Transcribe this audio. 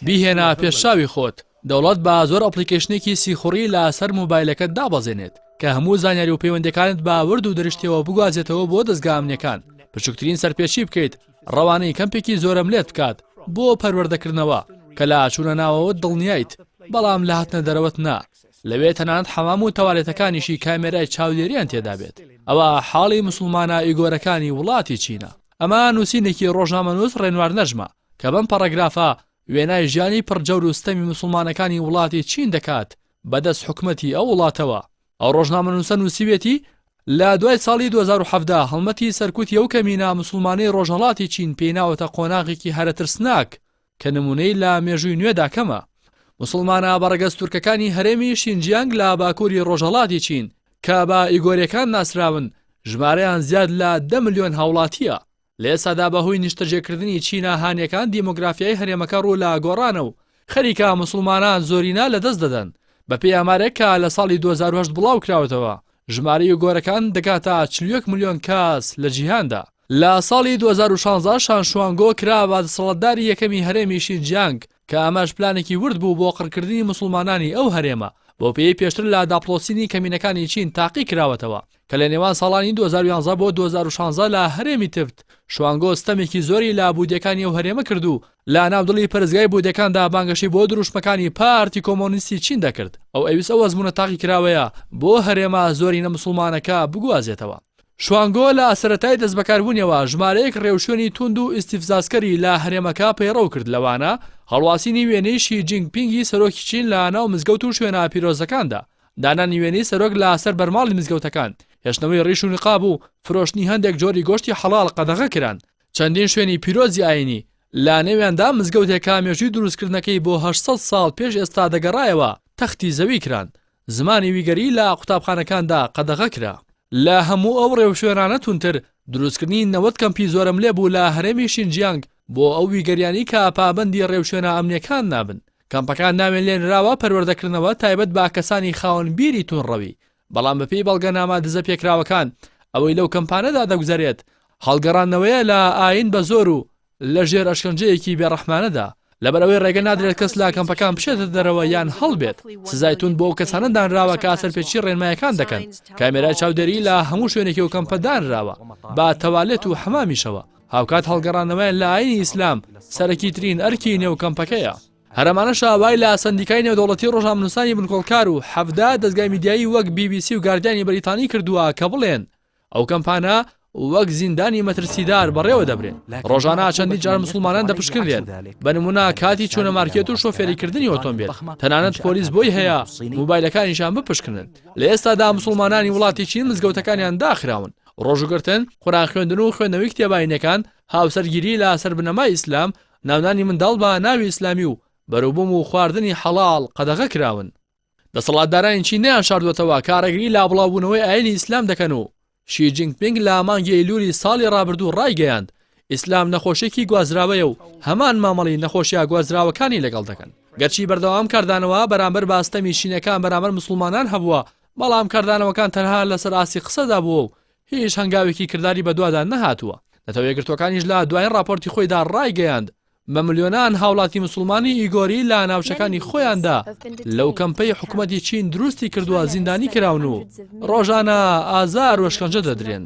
بیهێنا پێشاوی خۆت. دەوڵەت بە زۆر ئەپلیکیشنێکی سیخوڕی لەسەر موبایلەکەت دابەزێنێت کە هەموو زانیاری و پەیوەندەکانت باورد و دەرشتەوە بگوازێتەوە بۆ دەستگامنیەکان. بچووکترین سەرپێچی بکەیت ڕەوانەی کەمپێکی زۆرم لێت بکات بۆ پەروەردەکردنەوە کە لە چوونە ناوەوە دڵنیایت بەڵام لە هاتنە دەرەوەت نا. لەوێ تەنانەت حەمام و تەوالێتەکانیشی کامێرای چاودێریان تێدا بێت. ئەوە حاڵی مسلمانە ئیگۆرەکانی وڵاتی چینە. ئەمە نووسینێکی ڕۆژنامەنووس ڕێنوار نەژمە کە بەم پەڕەگرافە وێنای ژیانی پڕجەور و ستەمی مسلمانەکانی وڵاتی چین دەکات بەدەست حکومەتی ئەو وڵاتەوە. ئەو ڕۆژنامەنووسە نووسیوێتی لە دوای ساڵی 2017 هەڵمەتی سەرکوتی ئەو کەمینە مسلمانەی ڕۆژهەڵاتی چین پێیناوەتە قۆناغێکی هەرەترسناک کە نمونەی لە مێژووی نوێدا کەمە. مسلمانە بەڕێگەز تورکەکانی هەرێمی شینجیانگ لە باکووری ڕۆژهەڵاتی چین کە بە ئیگۆریەکان ناسراون ژمارەیان زیاد لە 10 ملیۆن هاوڵاتیە. لە ئێستادا بەهۆی نیشتەجێکردنی چینە هانیەکان دیمۆگرافیای هەرێمەکە ڕوو لە گۆڕانە و خەریکە مسلمانان زۆرینا لەدەست دەدەن. بە پێی ئامارێک کە لە ساڵی 2008 بڵاو کراوەتەوە ژمارەی گۆرەکان دەکاتە 41 ملیۆن کەس لە جیهاندا. لە ساڵی 2016 شان شوانگۆ کرا بە دەسەڵاتداری یەکەمی هەرێمی شینجیانگ کە ئەمەش پلانێکی ورد بوو بۆ قڕکردنی مسلمانانی ئەو هەرێمە بۆ پێی پێشتر لە داپڵۆسینی کەمینەکانی چین تاقی کراوەتەوە کە لە نێوان ساڵانی 2011 بۆ 2016 لە هەرێمی تبت شوانگۆ ستەمێکی زۆری لە بودەکانی ئەو هەرێمە کردو لە ناودڵی پەرزگای بودەکاندا بانگەشی بۆ دروشمەکانی پارتی کۆمۆنیستی چین دەکرد. ئەو ئەویست ئەو ئەزمونە تاقی کراوەیە بۆ هەرێمە زۆرینە مسلمانەکە بگوازێتەوە. شوانگۆ لە سەرەتای دەست بەکاربوونیەوە ژمارەیەک ڕێوشێنی توند و ئیستیفزازکەری لە هەرێمەکە پەیڕەو کرد. لەوانە هەڵواسینی وێنەی شی جینگپینگی سەرۆکی چین لە ناو مزگەوت و شوێنە پیرۆزەکاندا، دانانی وێنەی سەرۆک لە سەر بەرماڵی مزگەوتەکان، هێشتنەوەی ڕیش و نقاب و فرۆشتنی هەندێک جۆری گۆشتی حەڵاڵ قەدەغە کران. چەندین شوێنی پیرۆزی ئاینی لە نێویاندا مزگەوتێکە مێژووی دروستکردنەکەی بۆ 800 ساڵ پێش ئێستا دەگەڕایەوە تەختی زەوی کران. زمانی ویگەری لە قوتابخانەکاندا قەدەغە کرا. لە هەموو ئەو ڕێوشوێنانە تونتر دروستکردنی 90 کەمپی زۆرم لێ بوو لە هەرێمی شینجیانگ بۆ ئەو ویگەریانی کە پابەندی ڕێوشوێنە ئەمنیەکان نابن. کەمپەکان ناوێن لێنراوە پەروەردەکردنەوە تایبەت با کەسانی خاوەن بیری تونڕەوی. بەڵام بەپێی بەڵگەنامە دزە پێکراوەکان ئەوەی لەو کەمپانەدا دەگوزارێت هەڵگەڕانەوەیە لە ئاین بە زۆر و لە ژێر ئەشکەنجەیەکی بێڕەحمانەدا. لەبەرەوەی ڕێگە نادرێت کەس لا کەمپەکان بشێتە دەرەوە یان هەڵبێت. سزای تون بۆ کەسانە دانراوە کە سەرپێچی ڕێنمایەکان دەکەن. کامێرای چاودێری لە هەموو شوێنێکی و کەمپە دانراوە با تەوالێت و حەمامیشەوە. هاوکات هەڵگەڕانەوەیان لە ئاینی ئیسلام سەرەکی ترین ئەرکی نێو کەمپەکەیە. هەرەمانە شاوای لە سندیکای نێودەوڵەتی ڕۆژنامەنووسانی بنکۆڵکار و 17 دەستگای میدیایی وەک BBC و گاردیانی بەریتانی کردووە کە بڵێن ئەو کەمپانە وەک زیندانی مەترسیدار بەڕێوە دەبرێن. ڕۆژانە چەندی جار مسلمانان دەپشکردێن. بە نمونە کاتی چوونە مارکێت و شۆفێریکردنی ئۆتۆمبیل تەنانەت پۆلیس بۆی هەیە موبایلەکانیشان بپشکنن. لە ئێستادا مسلمانانی وڵاتی چین مزگەوتەکانیان داخراون. ڕۆژوگرتن، قورئان خوێندن و خوێندنەوەی کتێباینەکان، هاوسەرگیری لە سەر بنەمای ئیسلام، ناونانی منداڵ بە ناوی ئیسلامی و بەروبووم و خواردنی حەڵاڵ قەدەغە کراون. دەسەڵاتدارانی چینیان شاردوێتەوە کارەگری لا بڵاوبوونەوەی ئاینی ئیسلام دەکەن و شی جینگپینگ لە مانگی ئەیلولی ساڵی ڕابردوو ڕایگەیاند ئیسلام نەخۆشێکی گوازراوەیە و هەمان مامەڵی نەخۆشیە گوازراوەکانی لەگەڵ دەکەن. گەرچی بەردەوام کاردانەوە بەرامبەر باستەمی شینەکان بەرامبەر مسلمانان هەبووە، بەڵام کاردانەوەکان تەنها لەسەر ئاسی قسەدا بووە و هیچ هەنگاوێکی کردداری بەدوادا نەهاتووە. نەتەوە یەکگرتوەکانیش لە دوایین راپۆرتی خۆیدا ڕایگەیاند بە ملیۆنان هاوڵاتی مسلمانی ئیگۆری لە ناوچەکانی خۆیاندا لەو کەمپەی حکوومەتی چین دروستی کردووە زیندانی کراون و ڕۆژانە ئازار و شکنجە دەدرێن.